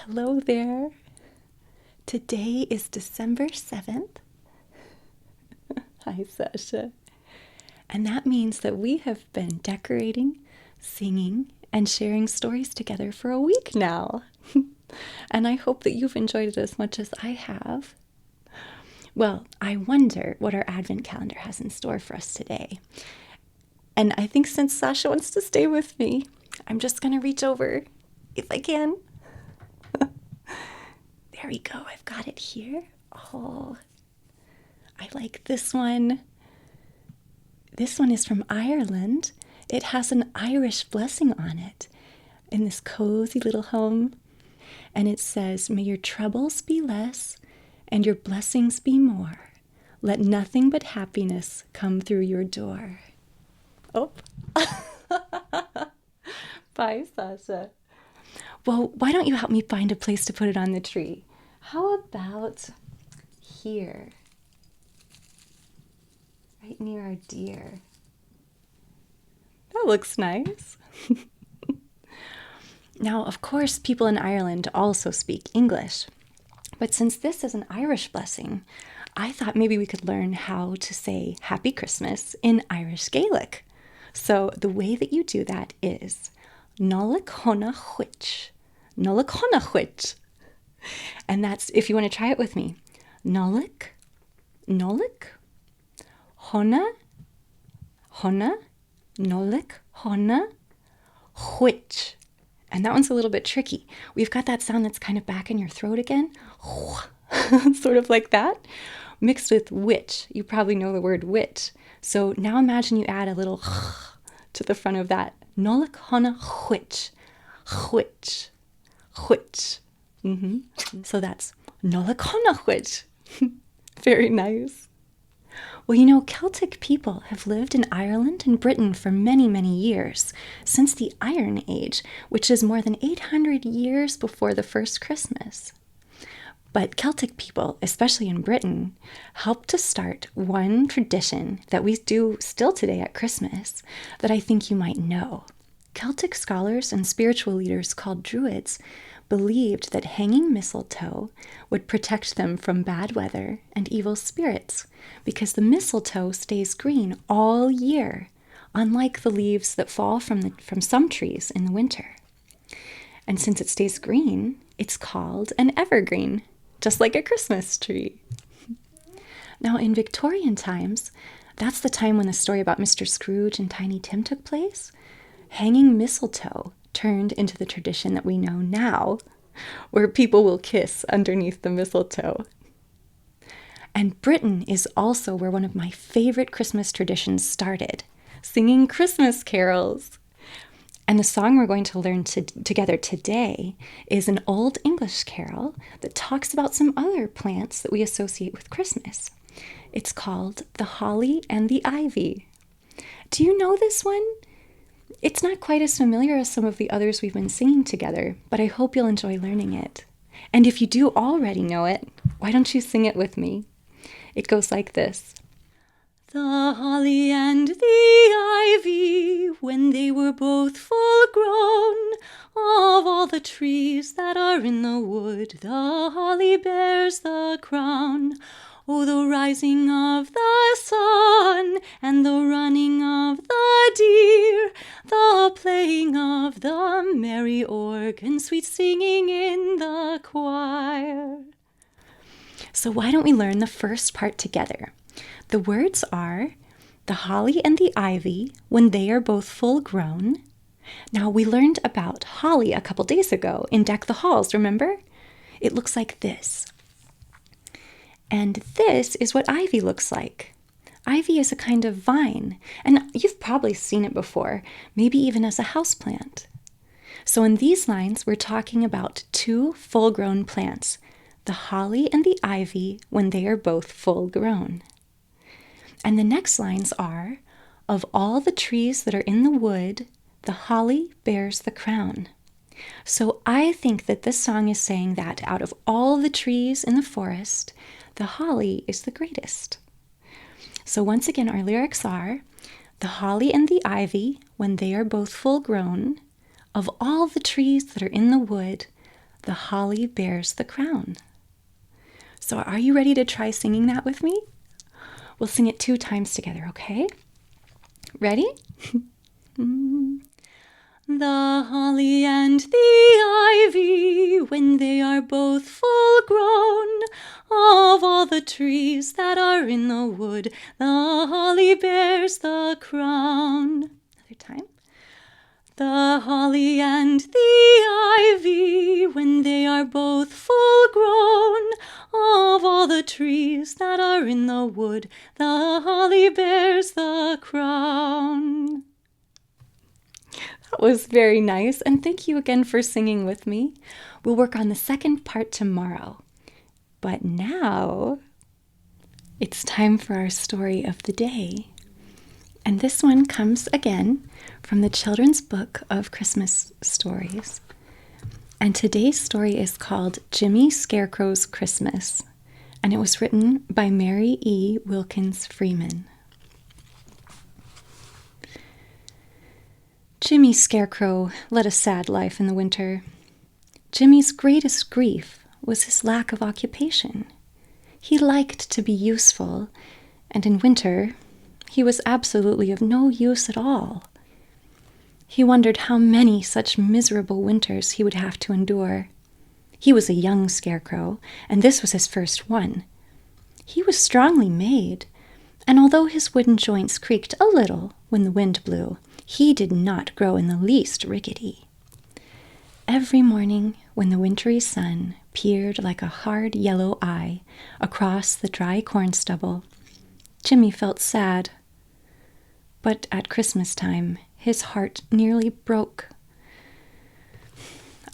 hello there. Today is December 7th. Hi, Sasha. And that means that we have been decorating, singing, and sharing stories together for a week now. And I hope that you've enjoyed it as much as I have. Well, I wonder what our Advent calendar has in store for us today. And I think since Sasha wants to stay with me, I'm just going to reach over if I can. There we go. I've got it here. Oh, I like this one. This one is from Ireland. It has an Irish blessing on it in this cozy little home. And it says, "May your troubles be less and your blessings be more. Let nothing but happiness come through your door." Oh. Bye, Sasha. Well, why don't you help me find a place to put it on the tree? How about here? Right near our deer. That looks nice. Now, of course, people in Ireland also speak English. But since this is an Irish blessing, I thought maybe we could learn how to say Happy Christmas in Irish Gaelic. So the way that you do that is Nollaig honna chuit. Nollaig honna chuit. And that's, if you want to try it with me, Nollaig, honna, Nollaig honna chuit. And that one's a little bit tricky. We've got that sound that's kind of back in your throat again. Sort of like that. Mixed with witch. You probably know the word witch. So now imagine you add a little to the front of that. Nollaig honna chuit. Chuit. Chuit. So that's Nollaig honna chuit. Very nice. Well, you know, Celtic people have lived in Ireland and Britain for many, many years, since the Iron Age, which is more than 800 years before the first Christmas. But Celtic people, especially in Britain, helped to start one tradition that we do still today at Christmas that I think you might know. Celtic scholars and spiritual leaders called Druids believed that hanging mistletoe would protect them from bad weather and evil spirits because the mistletoe stays green all year, unlike the leaves that fall from some trees in the winter. And since it stays green, it's called an evergreen, just like a Christmas tree. Now, in Victorian times, that's the time when the story about Mr. Scrooge and Tiny Tim took place. Hanging mistletoe turned into the tradition that we know now, where people will kiss underneath the mistletoe. And Britain is also where one of my favorite Christmas traditions started, singing Christmas carols. And the song we're going to learn together today is an Old English carol that talks about some other plants that we associate with Christmas. It's called The Holly and the Ivy. Do you know this one? It's not quite as familiar as some of the others we've been singing together, but I hope you'll enjoy learning it. And if you do already know it, why don't you sing it with me? It goes like this. The holly and the ivy, when they were both full grown, of all the trees that are in the wood, the holly bears the crown. Oh, the rising of the sun, and the running of the deer, the playing of the merry organ, sweet singing in the choir. So why don't we learn the first part together? The words are, the holly and the ivy, when they are both full grown. Now, we learned about holly a couple days ago in Deck the Halls, remember? It looks like this. And this is what ivy looks like. Ivy is a kind of vine, and you've probably seen it before, maybe even as a houseplant. So in these lines, we're talking about two full-grown plants, the holly and the ivy when they are both full-grown. And the next lines are, of all the trees that are in the wood, the holly bears the crown. So I think that this song is saying that out of all the trees in the forest, the holly is the greatest. So once again, our lyrics are, the holly and the ivy, when they are both full grown, of all the trees that are in the wood, the holly bears the crown. So are you ready to try singing that with me? We'll sing it 2 times together, okay? Ready? The holly and the ivy, when they are both full grown, of all the trees that are in the wood, the holly bears the crown. Another time. The holly and the ivy, when they are both full grown, of all the trees that are in the wood, the holly bears the crown. That was very nice, and thank you again for singing with me. We'll work on the second part tomorrow. But now, it's time for our story of the day. And this one comes again from the children's book of Christmas stories. And today's story is called Jimmy Scarecrow's Christmas, and it was written by Mary E. Wilkins Freeman. Jimmy Scarecrow led a sad life in the winter. Jimmy's greatest grief was his lack of occupation. He liked to be useful, and in winter, he was absolutely of no use at all. He wondered how many such miserable winters he would have to endure. He was a young scarecrow, and this was his first one. He was strongly made, and although his wooden joints creaked a little when the wind blew, he did not grow in the least rickety. Every morning, when the wintry sun peered like a hard yellow eye across the dry corn stubble, Jimmy felt sad. But at Christmas time, his heart nearly broke.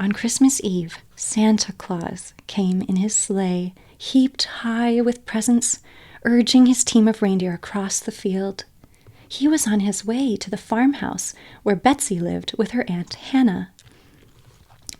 On Christmas Eve, Santa Claus came in his sleigh, heaped high with presents, urging his team of reindeer across the field. He was on his way to the farmhouse where Betsy lived with her Aunt Hannah.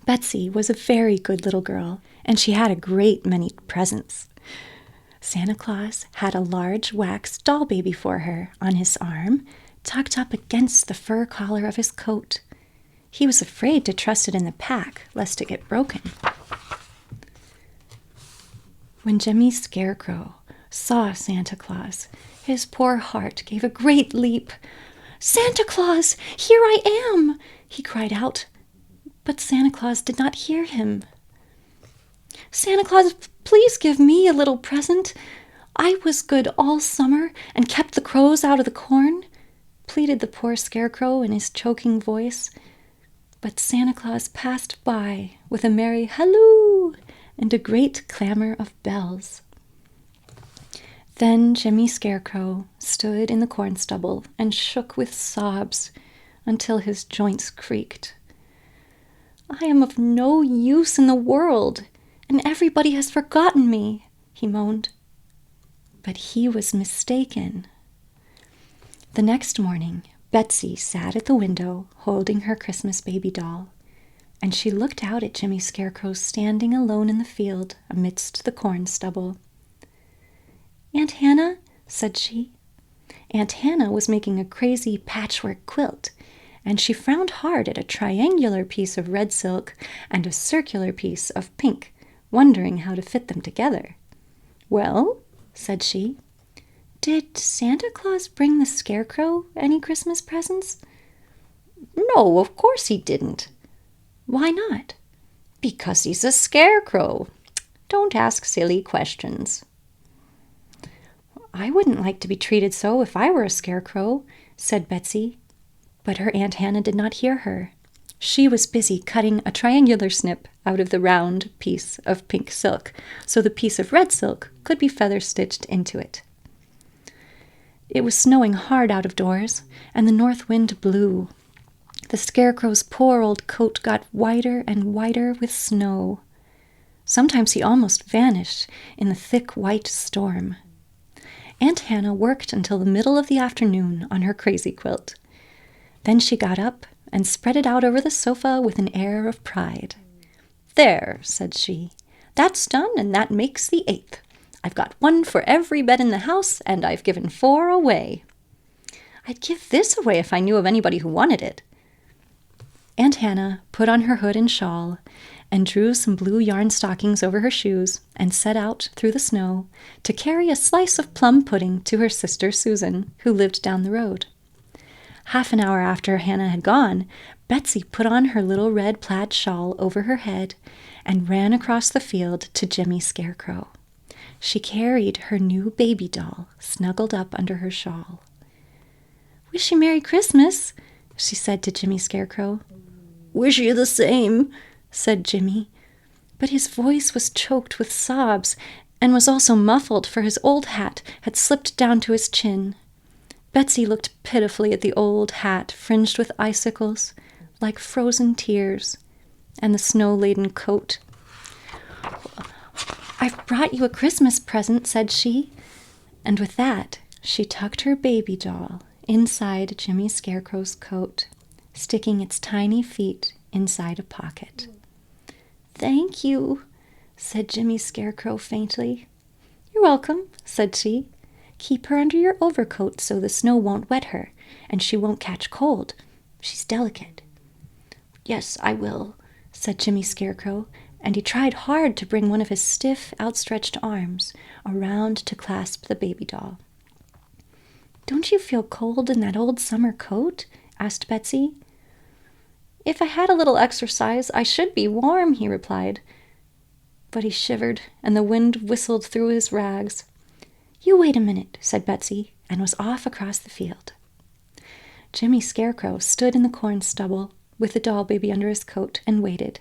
Betsy was a very good little girl, and she had a great many presents. Santa Claus had a large wax doll baby for her on his arm, tucked up against the fur collar of his coat. He was afraid to trust it in the pack, lest it get broken. When Jimmy Scarecrow saw Santa Claus, his poor heart gave a great leap. "Santa Claus, here I am!" he cried out. But Santa Claus did not hear him. "Santa Claus, please give me a little present. I was good all summer and kept the crows out of the corn," pleaded the poor Scarecrow in his choking voice. But Santa Claus passed by with a merry halloo and a great clamor of bells. Then Jimmy Scarecrow stood in the corn stubble and shook with sobs until his joints creaked. "I am of no use in the world, and everybody has forgotten me," he moaned. But he was mistaken. The next morning, Betsy sat at the window holding her Christmas baby doll, and she looked out at Jimmy Scarecrow standing alone in the field amidst the corn stubble. "Aunt Hannah," said she. Aunt Hannah was making a crazy patchwork quilt, and she frowned hard at a triangular piece of red silk and a circular piece of pink, wondering how to fit them together. "Well," said she, "did Santa Claus bring the Scarecrow any Christmas presents?" "No, of course he didn't." "Why not?" "Because he's a scarecrow. Don't ask silly questions." "I wouldn't like to be treated so if I were a scarecrow," said Betsy. But her Aunt Hannah did not hear her. She was busy cutting a triangular snip out of the round piece of pink silk, so the piece of red silk could be feather-stitched into it. It was snowing hard out of doors, and the north wind blew. The Scarecrow's poor old coat got whiter and whiter with snow. Sometimes he almost vanished in the thick white storm. Aunt Hannah worked until the middle of the afternoon on her crazy quilt. Then she got up and spread it out over the sofa with an air of pride. "There," said she, "that's done, and that makes the 8th. I've got one for every bed in the house, and I've given 4 away. I'd give this away if I knew of anybody who wanted it." Aunt Hannah put on her hood and shawl, and drew some blue yarn stockings over her shoes and set out through the snow to carry a slice of plum pudding to her sister Susan, who lived down the road. Half an hour after Hannah had gone, Betsy put on her little red plaid shawl over her head and ran across the field to Jimmy Scarecrow. She carried her new baby doll snuggled up under her shawl. "Wish you Merry Christmas," she said to Jimmy Scarecrow. "Wish you the same," said Jimmy, but his voice was choked with sobs and was also muffled, for his old hat had slipped down to his chin. Betsy looked pitifully at the old hat fringed with icicles, like frozen tears, and the snow-laden coat. "I've brought you a Christmas present," said she, and with that she tucked her baby doll inside Jimmy Scarecrow's coat, sticking its tiny feet inside a pocket. "Thank you," said Jimmy Scarecrow faintly. "You're welcome," said she. "Keep her under your overcoat so the snow won't wet her, and she won't catch cold. She's delicate." "Yes, I will," said Jimmy Scarecrow, and he tried hard to bring one of his stiff, outstretched arms around to clasp the baby doll. "Don't you feel cold in that old summer coat?" asked Betsy. "If I had a little exercise, I should be warm," he replied. But he shivered, and the wind whistled through his rags. "You wait a minute," said Betsy, and was off across the field. Jimmy Scarecrow stood in the corn stubble with the doll baby under his coat and waited.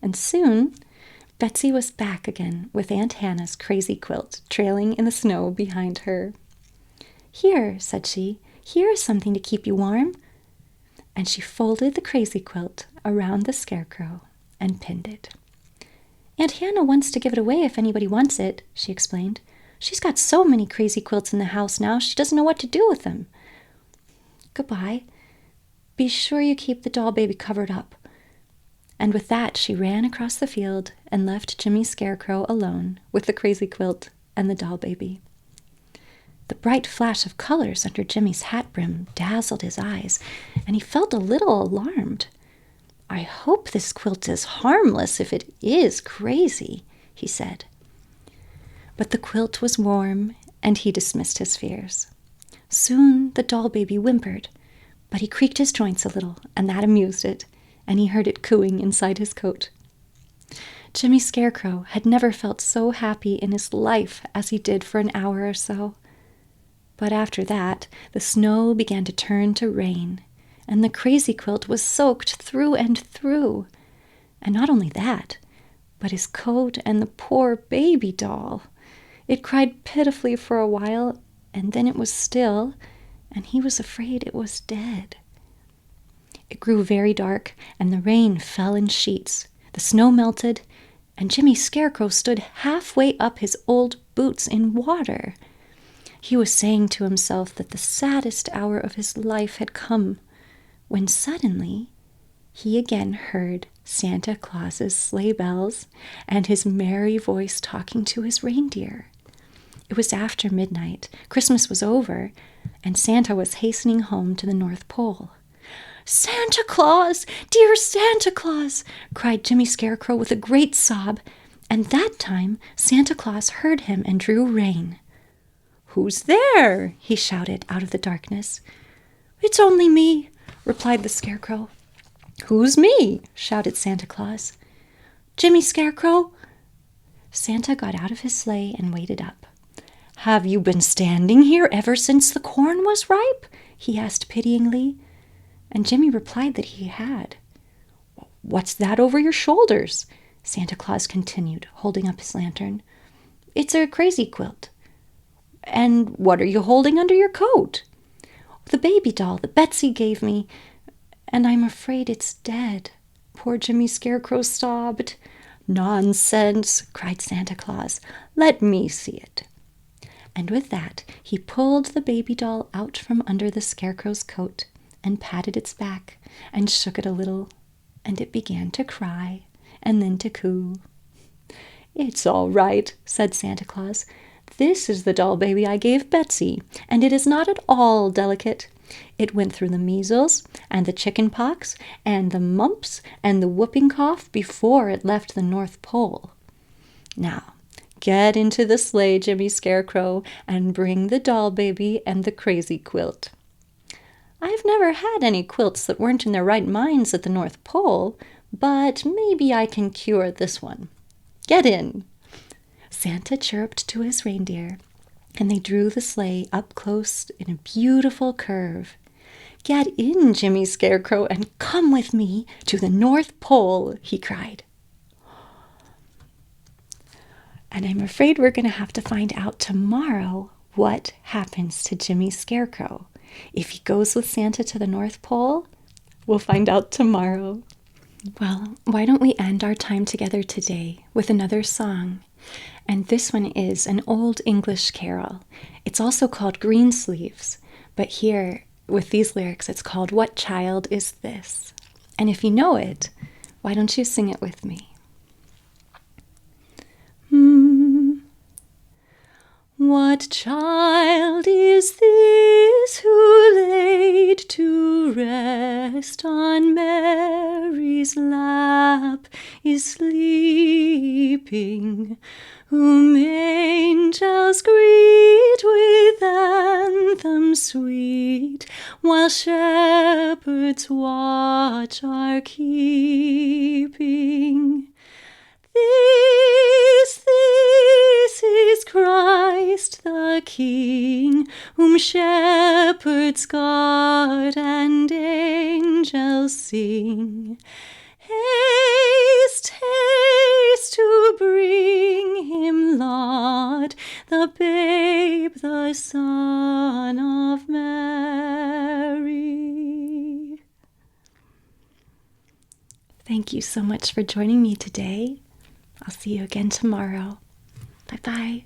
And soon Betsy was back again with Aunt Hannah's crazy quilt trailing in the snow behind her. "Here," said she, "here is something to keep you warm." And she folded the crazy quilt around the Scarecrow and pinned it. "Aunt Hannah wants to give it away if anybody wants it," she explained. "She's got so many crazy quilts in the house now, she doesn't know what to do with them. Goodbye. Be sure you keep the doll baby covered up." And with that, she ran across the field and left Jimmy Scarecrow alone with the crazy quilt and the doll baby. The bright flash of colors under Jimmy's hat brim dazzled his eyes, and he felt a little alarmed. "I hope this quilt is harmless if it is crazy," he said. But the quilt was warm, and he dismissed his fears. Soon the doll baby whimpered, but he creaked his joints a little, and that amused it, and he heard it cooing inside his coat. Jimmy Scarecrow had never felt so happy in his life as he did for an hour or so. But after that, the snow began to turn to rain, and the crazy quilt was soaked through and through. And not only that, but his coat and the poor baby doll. It cried pitifully for a while, and then it was still, and he was afraid it was dead. It grew very dark, and the rain fell in sheets. The snow melted, and Jimmy Scarecrow stood halfway up his old boots in water. He was saying to himself that the saddest hour of his life had come, when suddenly he again heard Santa Claus's sleigh bells and his merry voice talking to his reindeer. It was after midnight, Christmas was over, and Santa was hastening home to the North Pole. "Santa Claus! Dear Santa Claus!" cried Jimmy Scarecrow with a great sob, and that time Santa Claus heard him and drew rein. "Who's there?" he shouted out of the darkness. "It's only me," replied the Scarecrow. "Who's me?" shouted Santa Claus. "Jimmy Scarecrow." Santa got out of his sleigh and waded up. "Have you been standing here ever since the corn was ripe?" he asked pityingly. And Jimmy replied that he had. "What's that over your shoulders?" Santa Claus continued, holding up his lantern. "It's a crazy quilt." "And what are you holding under your coat?" "The baby doll that Betsy gave me, and I'm afraid it's dead." Poor Jimmy Scarecrow sobbed. "Nonsense!" cried Santa Claus. "Let me see it." And with that, he pulled the baby doll out from under the Scarecrow's coat and patted its back and shook it a little, and it began to cry and then to coo. "It's all right," said Santa Claus. "This is the doll baby I gave Betsy, and it is not at all delicate. It went through the measles and the chicken pox and the mumps and the whooping cough before it left the North Pole. Now, get into the sleigh, Jimmy Scarecrow, and bring the doll baby and the crazy quilt. I've never had any quilts that weren't in their right minds at the North Pole, but maybe I can cure this one. Get in. Santa chirped to his reindeer, and they drew the sleigh up close in a beautiful curve. Get in, Jimmy Scarecrow, and come with me to the North Pole, he cried. And I'm afraid we're going to have to find out tomorrow what happens to Jimmy Scarecrow. If he goes with Santa to the North Pole, we'll find out tomorrow. Well, why don't we end our time together today with another song? And this one is an old English carol. It's also called Greensleeves, but here with these lyrics it's called What Child Is This? And if you know it, why don't you sing it with me? What child is this who laid to rest on Mary's lap is sleeping, whom angels greet with anthems sweet, while shepherds watch are keeping? This is Christ the King, whom shepherds guard and angels sing. Haste, haste to bring him laud, the babe, the Son of Mary. Thank you so much for joining me today. I'll see you again tomorrow. Bye-bye.